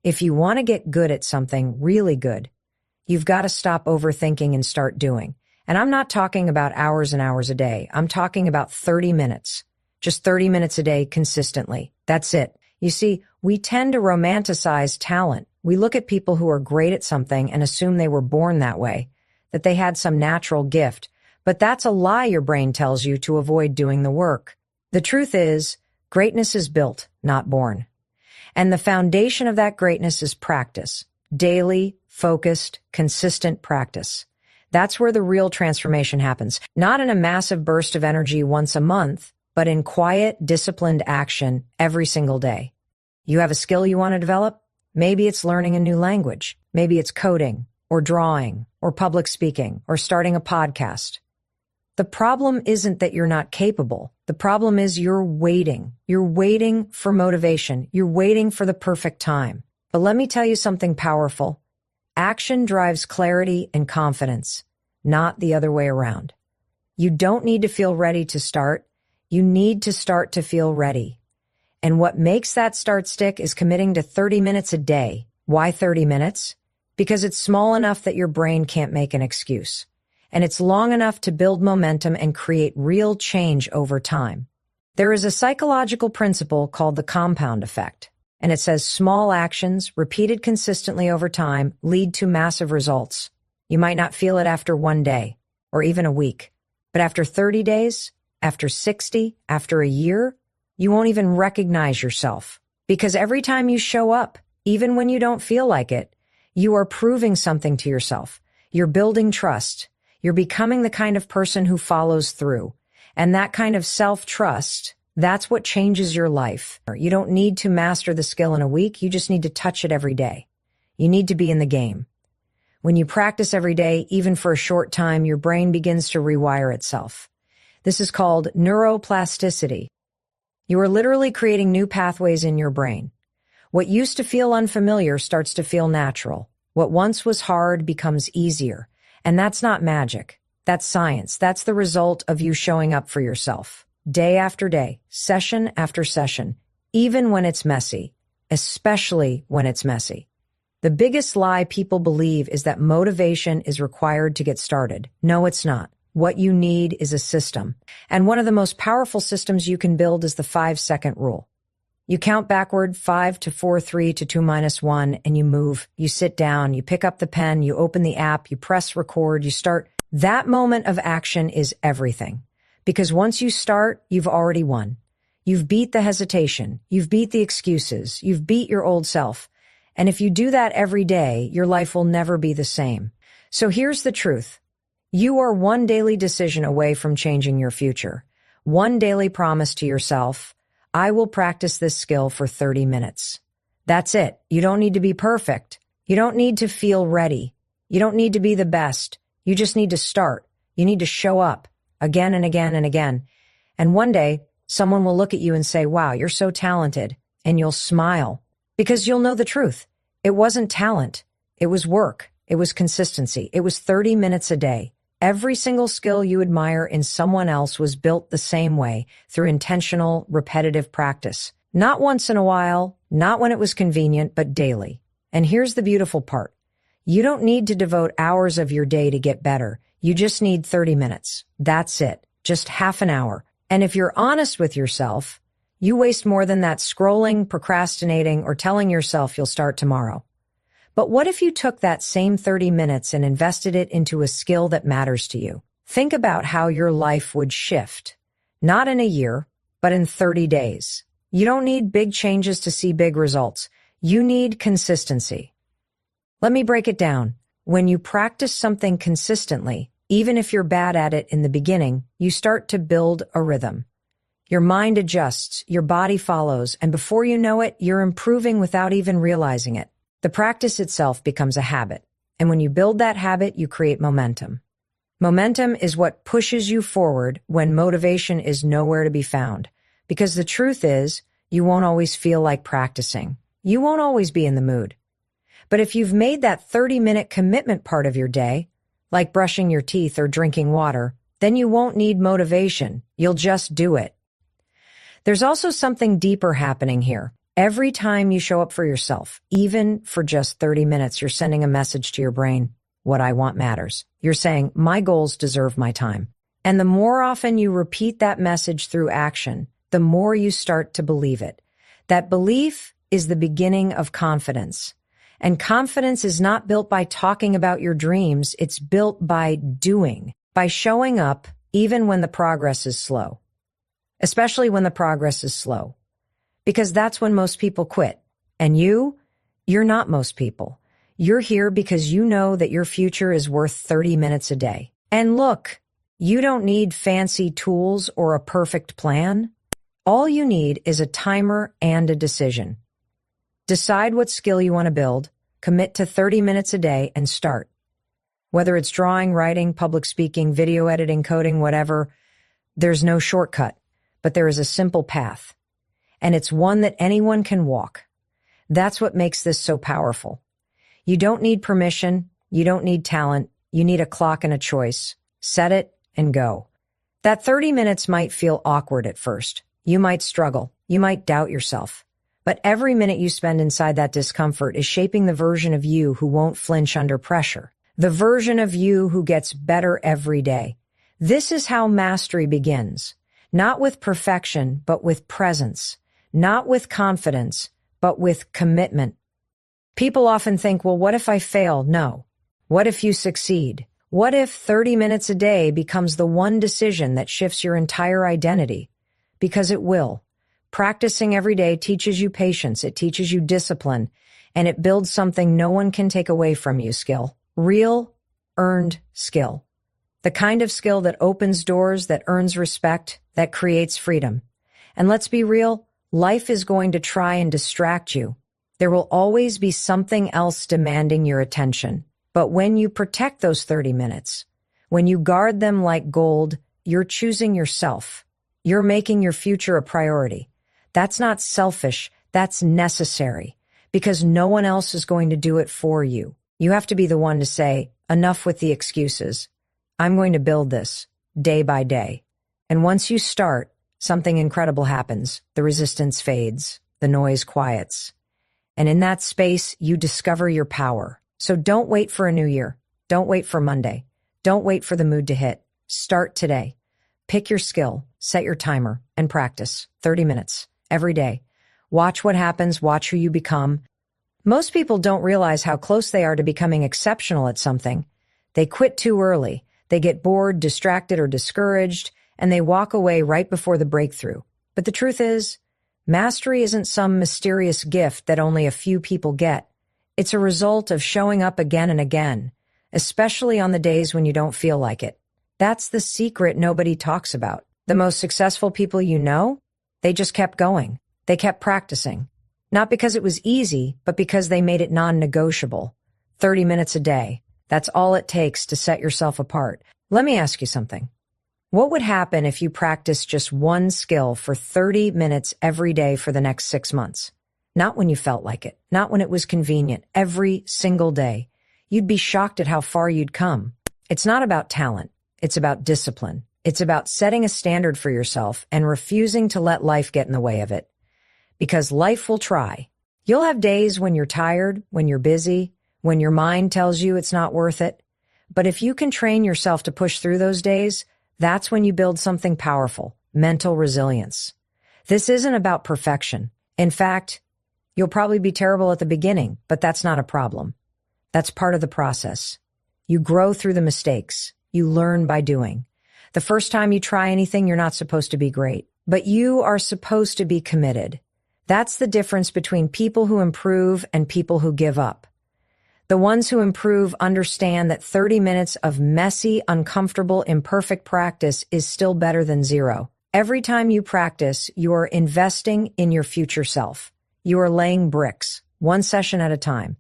If you want to get good at something really good, you've got to stop overthinking and start doing. And I'm not talking about hours and hours a day. I'm talking about 30 minutes. Just 30 minutes a day consistently. That's it. You see, we tend to romanticize talent. We look at people who are great at something and assume they were born that way, that they had some natural gift. But that's a lie your brain tells you to avoid doing the work. The truth is, greatness is built, not born. And the foundation of that greatness is practice. Daily, focused, consistent practice. That's where the real transformation happens. Not in a massive burst of energy once a month, but in quiet, disciplined action every single day. You have a skill you want to develop? Maybe it's learning a new language. Maybe it's coding, or drawing, or public speaking, or starting a podcast. The problem isn't that you're not capable. The problem is you're waiting. You're waiting for motivation. You're waiting for the perfect time. But let me tell you something powerful. Action drives clarity and confidence, not the other way around. You don't need to feel ready to start. You need to start to feel ready. And what makes that start stick is committing to 30 minutes a day. Why 30 minutes? Because it's small enough that your brain can't make an excuse. And it's long enough to build momentum and create real change over time. There is a psychological principle called the compound effect, and it says small actions, repeated consistently over time, lead to massive results. You might not feel it after one day, or even a week, but after 30 days, after 60, after a year, you won't even recognize yourself. Because every time you show up, even when you don't feel like it, you are proving something to yourself. You're building trust. You're becoming the kind of person who follows through. And that kind of self-trust, that's what changes your life. You don't need to master the skill in a week. You just need to touch it every day. You need to be in the game. When you practice every day, even for a short time, your brain begins to rewire itself. This is called neuroplasticity. You are literally creating new pathways in your brain. What used to feel unfamiliar starts to feel natural. What once was hard becomes easier. And that's not magic. That's science. That's the result of you showing up for yourself. Day after day, session after session, even when it's messy, especially when it's messy. The biggest lie people believe is that motivation is required to get started. No, it's not. What you need is a system. And one of the most powerful systems you can build is the 5-second rule. You count backward 5 to 4, 3 to 2 minus 1, and you move. You sit down, you pick up the pen, you open the app, you press record, you start. That moment of action is everything. Because once you start, you've already won. You've beat the hesitation. You've beat the excuses. You've beat your old self. And if you do that every day, your life will never be the same. So here's the truth. You are one daily decision away from changing your future. One daily promise to yourself. I will practice this skill for 30 minutes. That's it. You don't need to be perfect. You don't need to feel ready. You don't need to be the best. You just need to start. You need to show up again and again and again. And one day, someone will look at you and say, wow, you're so talented. And you'll smile because you'll know the truth. It wasn't talent. It was work. It was consistency. It was 30 minutes a day. Every single skill you admire in someone else was built the same way, through intentional, repetitive practice. Not once in a while, not when it was convenient, but daily. And here's the beautiful part. You don't need to devote hours of your day to get better. You just need 30 minutes. That's it. Just half an hour. And if you're honest with yourself, you waste more than that scrolling, procrastinating, or telling yourself you'll start tomorrow. But what if you took that same 30 minutes and invested it into a skill that matters to you? Think about how your life would shift. Not in a year, but in 30 days. You don't need big changes to see big results. You need consistency. Let me break it down. When you practice something consistently, even if you're bad at it in the beginning, you start to build a rhythm. Your mind adjusts, your body follows, and before you know it, you're improving without even realizing it. The practice itself becomes a habit, and when you build that habit, you create momentum. Momentum is what pushes you forward when motivation is nowhere to be found, because the truth is, you won't always feel like practicing. You won't always be in the mood. But if you've made that 30-minute commitment part of your day, like brushing your teeth or drinking water, then you won't need motivation. You'll just do it. There's also something deeper happening here. Every time you show up for yourself, even for just 30 minutes, you're sending a message to your brain, what I want matters. You're saying, my goals deserve my time. And the more often you repeat that message through action, the more you start to believe it. That belief is the beginning of confidence. And confidence is not built by talking about your dreams. It's built by doing, by showing up even when the progress is slow. Especially when the progress is slow. Because that's when most people quit. And you're not most people. You're here because you know that your future is worth 30 minutes a day. And look, you don't need fancy tools or a perfect plan. All you need is a timer and a decision. Decide what skill you want to build, commit to 30 minutes a day, and start. Whether it's drawing, writing, public speaking, video editing, coding, whatever, there's no shortcut, but there is a simple path. And it's one that anyone can walk. That's what makes this so powerful. You don't need permission. You don't need talent. You need a clock and a choice. Set it and go. That 30 minutes might feel awkward at first. You might struggle. You might doubt yourself. But every minute you spend inside that discomfort is shaping the version of you who won't flinch under pressure. The version of you who gets better every day. This is how mastery begins. Not with perfection, but with presence. Not with confidence, but with commitment. People often think, well, what if I fail? No. What if you succeed? What if 30 minutes a day becomes the one decision that shifts your entire identity? Because it will. Practicing every day teaches you patience, it teaches you discipline, and it builds something no one can take away from you, skill. Real, earned skill. The kind of skill that opens doors, that earns respect, that creates freedom. And let's be real, life is going to try and distract you. There will always be something else demanding your attention. But when you protect those 30 minutes, when you guard them like gold, you're choosing yourself. You're making your future a priority. That's not selfish, that's necessary, because no one else is going to do it for you. You have to be the one to say, enough with the excuses. I'm going to build this, day by day. And once you start, something incredible happens. The resistance fades, the noise quiets. And in that space, you discover your power. So don't wait for a new year. Don't wait for Monday. Don't wait for the mood to hit. Start today. Pick your skill, set your timer, and practice. 30 minutes, every day. Watch what happens, watch who you become. Most people don't realize how close they are to becoming exceptional at something. They quit too early. They get bored, distracted, or discouraged, and they walk away right before the breakthrough. But the truth is, mastery isn't some mysterious gift that only a few people get. It's a result of showing up again and again, especially on the days when you don't feel like it. That's the secret nobody talks about. The most successful people you know, they just kept going. They kept practicing. Not because it was easy, but because they made it non-negotiable. 30 minutes a day. That's all it takes to set yourself apart. Let me ask you something. What would happen if you practiced just one skill for 30 minutes every day for the next 6 months? Not when you felt like it, not when it was convenient, every single day. You'd be shocked at how far you'd come. It's not about talent. It's about discipline. It's about setting a standard for yourself and refusing to let life get in the way of it. Because life will try. You'll have days when you're tired, when you're busy, when your mind tells you it's not worth it. But if you can train yourself to push through those days, that's when you build something powerful, mental resilience. This isn't about perfection. In fact, you'll probably be terrible at the beginning, but that's not a problem. That's part of the process. You grow through the mistakes. You learn by doing. The first time you try anything, you're not supposed to be great, but you are supposed to be committed. That's the difference between people who improve and people who give up. The ones who improve understand that 30 minutes of messy, uncomfortable, imperfect practice is still better than zero. Every time you practice, you are investing in your future self. You are laying bricks, one session at a time.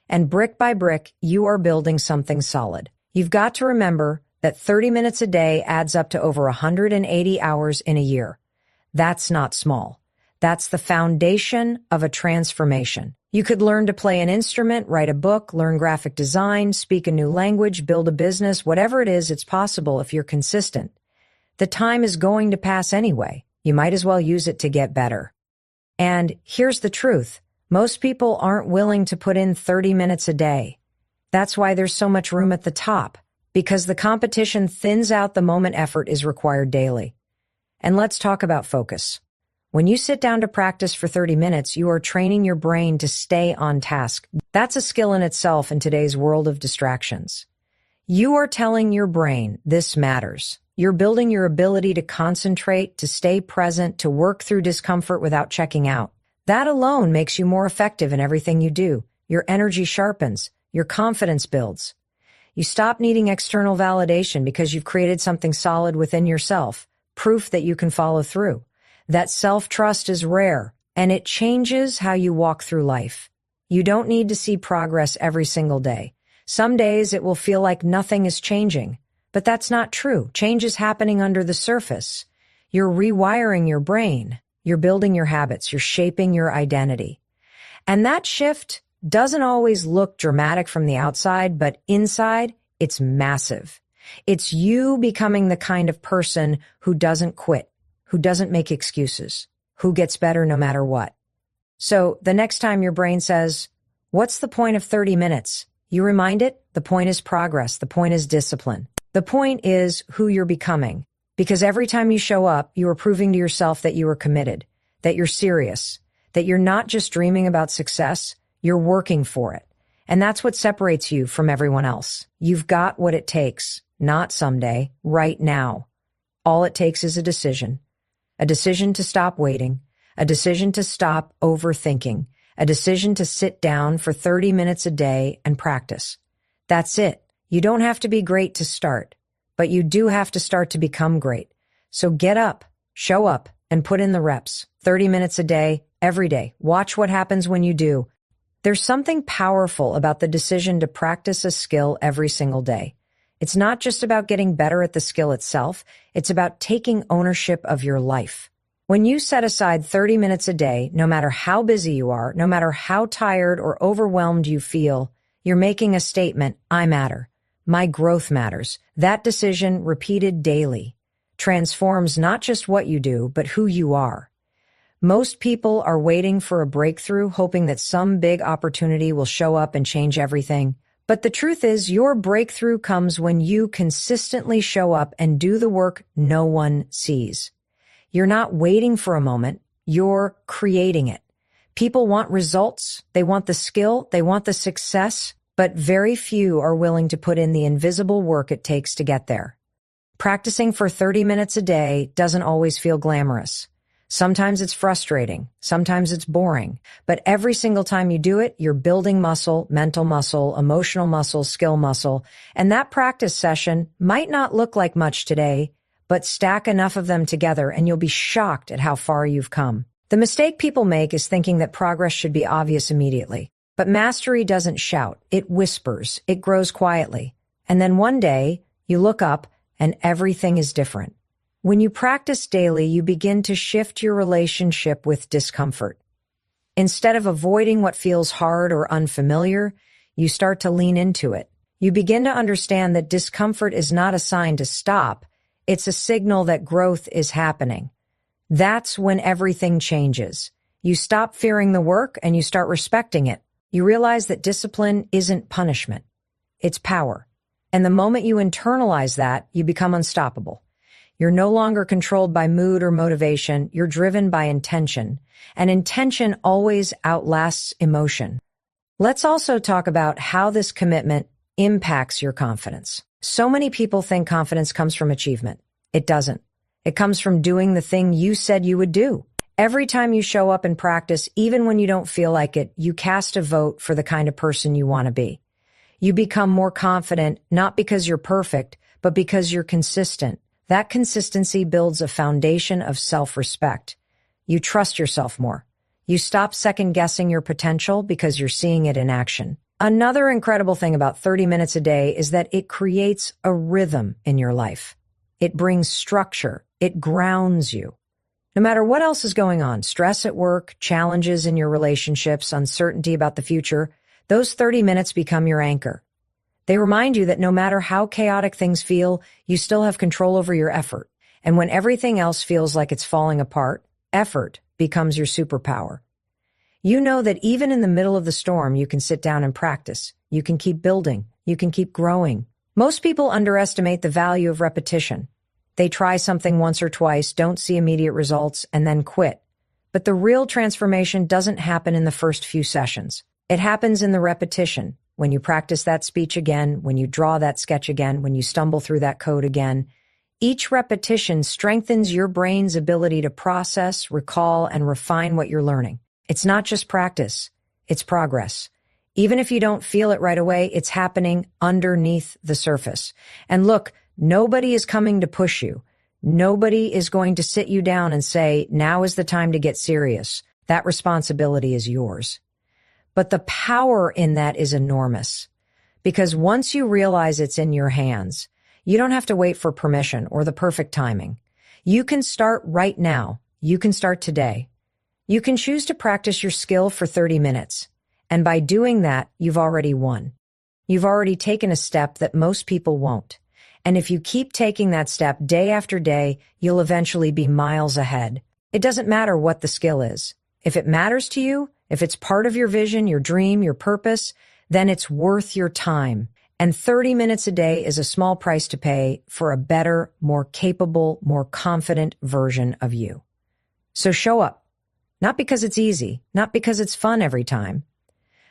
And brick by brick, you are building something solid. You've got to remember that 30 minutes a day adds up to over 180 hours in a year. That's not small. That's the foundation of a transformation. You could learn to play an instrument, write a book, learn graphic design, speak a new language, build a business, whatever it is, it's possible if you're consistent. The time is going to pass anyway. You might as well use it to get better. And here's the truth. Most people aren't willing to put in 30 minutes a day. That's why there's so much room at the top, because the competition thins out the moment effort is required daily. And let's talk about focus. When you sit down to practice for 30 minutes, you are training your brain to stay on task. That's a skill in itself in today's world of distractions. You are telling your brain this matters. You're building your ability to concentrate, to stay present, to work through discomfort without checking out. That alone makes you more effective in everything you do. Your energy sharpens. Your confidence builds. You stop needing external validation because you've created something solid within yourself, proof that you can follow through. That self-trust is rare, and it changes how you walk through life. You don't need to see progress every single day. Some days it will feel like nothing is changing, but that's not true. Change is happening under the surface. You're rewiring your brain. You're building your habits. You're shaping your identity. And that shift doesn't always look dramatic from the outside, but inside, it's massive. It's you becoming the kind of person who doesn't quit, who doesn't make excuses, who gets better no matter what. So the next time your brain says, "What's the point of 30 minutes?" you remind it, the point is progress. The point is discipline. The point is who you're becoming. Because every time you show up, you are proving to yourself that you are committed, that you're serious, that you're not just dreaming about success, you're working for it. And that's what separates you from everyone else. You've got what it takes, not someday, right now. All it takes is a decision to stop waiting, a decision to stop overthinking, a decision to sit down for 30 minutes a day and practice. That's it. You don't have to be great to start, but you do have to start to become great. So get up, show up, and put in the reps. 30 minutes a day, every day. Watch what happens when you do. There's something powerful about the decision to practice a skill every single day. It's not just about getting better at the skill itself, it's about taking ownership of your life. When you set aside 30 minutes a day, no matter how busy you are, no matter how tired or overwhelmed you feel, you're making a statement, I matter. My growth matters. That decision, repeated daily, transforms not just what you do, but who you are. Most people are waiting for a breakthrough, hoping that some big opportunity will show up and change everything. But the truth is, your breakthrough comes when you consistently show up and do the work no one sees. You're not waiting for a moment, you're creating it. People want results, they want the skill, they want the success, but very few are willing to put in the invisible work it takes to get there. Practicing for 30 minutes a day doesn't always feel glamorous. Sometimes it's frustrating, sometimes it's boring, but every single time you do it, you're building muscle, mental muscle, emotional muscle, skill muscle, and that practice session might not look like much today, but stack enough of them together and you'll be shocked at how far you've come. The mistake people make is thinking that progress should be obvious immediately, but mastery doesn't shout, it whispers, it grows quietly, and then one day, you look up and everything is different. When you practice daily, you begin to shift your relationship with discomfort. Instead of avoiding what feels hard or unfamiliar, you start to lean into it. You begin to understand that discomfort is not a sign to stop. It's a signal that growth is happening. That's when everything changes. You stop fearing the work and you start respecting it. You realize that discipline isn't punishment. It's power. And the moment you internalize that, you become unstoppable. You're no longer controlled by mood or motivation. You're driven by intention. And intention always outlasts emotion. Let's also talk about how this commitment impacts your confidence. So many people think confidence comes from achievement. It doesn't. It comes from doing the thing you said you would do. Every time you show up and practice, even when you don't feel like it, you cast a vote for the kind of person you want to be. You become more confident, not because you're perfect, but because you're consistent. That consistency builds a foundation of self-respect. You trust yourself more. You stop second-guessing your potential because you're seeing it in action. Another incredible thing about 30 minutes a day is that it creates a rhythm in your life. It brings structure. It grounds you. No matter what else is going on, stress at work, challenges in your relationships, uncertainty about the future, those 30 minutes become your anchor. They remind you that no matter how chaotic things feel, you still have control over your effort. And when everything else feels like it's falling apart, effort becomes your superpower. You know that even in the middle of the storm, you can sit down and practice. You can keep building. You can keep growing. Most people underestimate the value of repetition. They try something once or twice, don't see immediate results, and then quit. But the real transformation doesn't happen in the first few sessions. It happens in the repetition. When you practice that speech again, when you draw that sketch again, when you stumble through that code again, each repetition strengthens your brain's ability to process, recall, and refine what you're learning. It's not just practice, it's progress. Even if you don't feel it right away, it's happening underneath the surface. And look, nobody is coming to push you. Nobody is going to sit you down and say, now is the time to get serious. That responsibility is yours. But the power in that is enormous. Because once you realize it's in your hands, you don't have to wait for permission or the perfect timing. You can start right now. You can start today. You can choose to practice your skill for 30 minutes. And by doing that, you've already won. You've already taken a step that most people won't. And if you keep taking that step day after day, you'll eventually be miles ahead. It doesn't matter what the skill is. If it matters to you, if it's part of your vision, your dream, your purpose, then it's worth your time. And 30 minutes a day is a small price to pay for a better, more capable, more confident version of you. So show up. Not because it's easy, not because it's fun every time,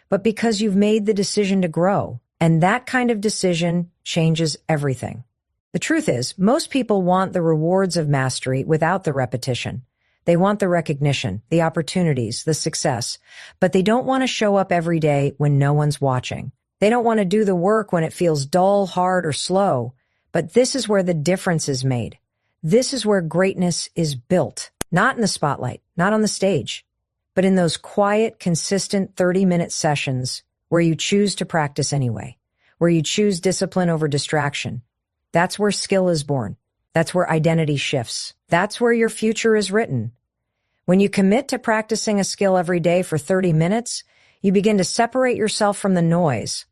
but because you've made the decision to grow. And that kind of decision changes everything. The truth is, most people want the rewards of mastery without the repetition. They want the recognition, the opportunities, the success, but they don't want to show up every day when no one's watching. They don't want to do the work when it feels dull, hard, or slow. But this is where the difference is made. This is where greatness is built. Not in the spotlight, not on the stage, but in those quiet, consistent 30-minute sessions where you choose to practice anyway, where you choose discipline over distraction. That's where skill is born. That's where identity shifts. That's where your future is written. When you commit to practicing a skill every day for 30 minutes, you begin to separate yourself from the noise.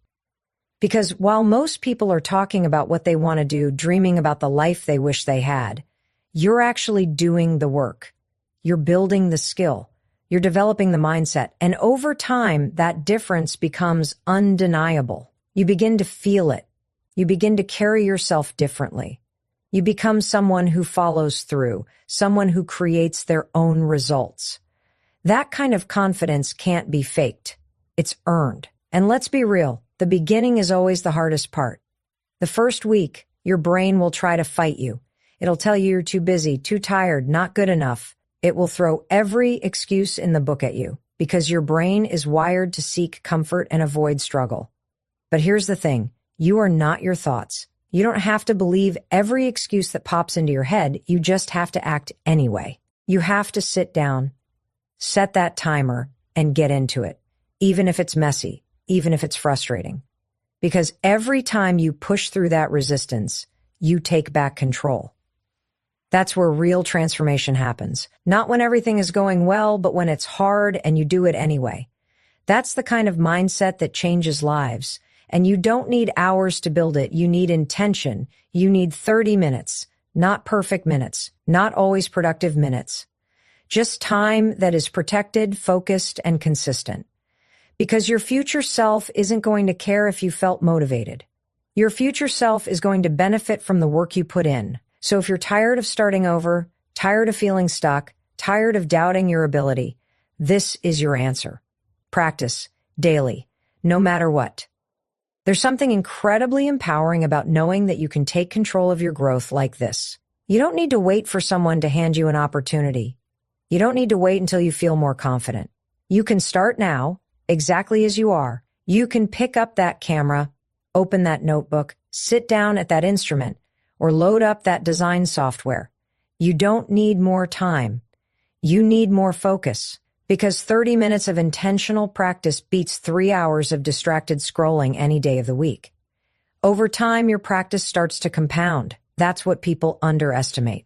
Because while most people are talking about what they want to do, dreaming about the life they wish they had, you're actually doing the work. You're building the skill. You're developing the mindset. And over time, that difference becomes undeniable. You begin to feel it. You begin to carry yourself differently. You become someone who follows through, someone who creates their own results. That kind of confidence can't be faked. It's earned. And let's be real, the beginning is always the hardest part. The first week, your brain will try to fight you. It'll tell you you're too busy, too tired, not good enough. It will throw every excuse in the book at you because your brain is wired to seek comfort and avoid struggle. But here's the thing. You are not your thoughts. You don't have to believe every excuse that pops into your head. You just have to act anyway. You have to sit down, set that timer, and get into it, even if it's messy, even if it's frustrating. Because every time you push through that resistance, you take back control. That's where real transformation happens. Not when everything is going well, but when it's hard and you do it anyway. That's the kind of mindset that changes lives. And you don't need hours to build it. You need intention. You need 30 minutes, not perfect minutes, not always productive minutes. Just time that is protected, focused, and consistent. Because your future self isn't going to care if you felt motivated. Your future self is going to benefit from the work you put in. So if you're tired of starting over, tired of feeling stuck, tired of doubting your ability, this is your answer. Practice daily, no matter what. There's something incredibly empowering about knowing that you can take control of your growth like this. You don't need to wait for someone to hand you an opportunity. You don't need to wait until you feel more confident. You can start now, exactly as you are. You can pick up that camera, open that notebook, sit down at that instrument, or load up that design software. You don't need more time. You need more focus. Because 30 minutes of intentional practice beats 3 hours of distracted scrolling any day of the week. Over time, your practice starts to compound. That's what people underestimate.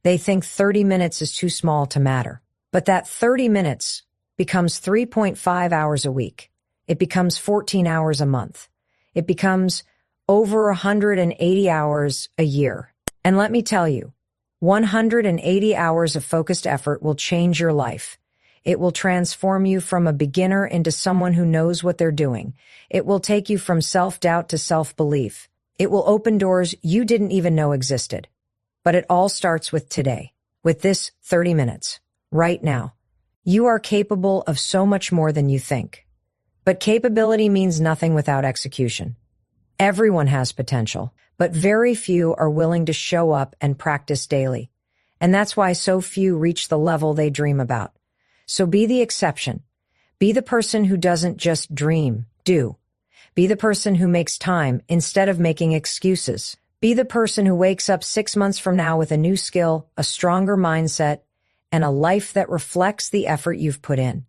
They think 30 minutes is too small to matter. But that 30 minutes becomes 3.5 hours a week. It becomes 14 hours a month. It becomes over 180 hours a year. And let me tell you, 180 hours of focused effort will change your life. It will transform you from a beginner into someone who knows what they're doing. It will take you from self-doubt to self-belief. It will open doors you didn't even know existed. But it all starts with today, with this 30 minutes, right now. You are capable of so much more than you think. But capability means nothing without execution. Everyone has potential, but very few are willing to show up and practice daily. And that's why so few reach the level they dream about. So be the exception. Be the person who doesn't just dream, do. Be the person who makes time instead of making excuses. Be the person who wakes up 6 months from now with a new skill, a stronger mindset, and a life that reflects the effort you've put in.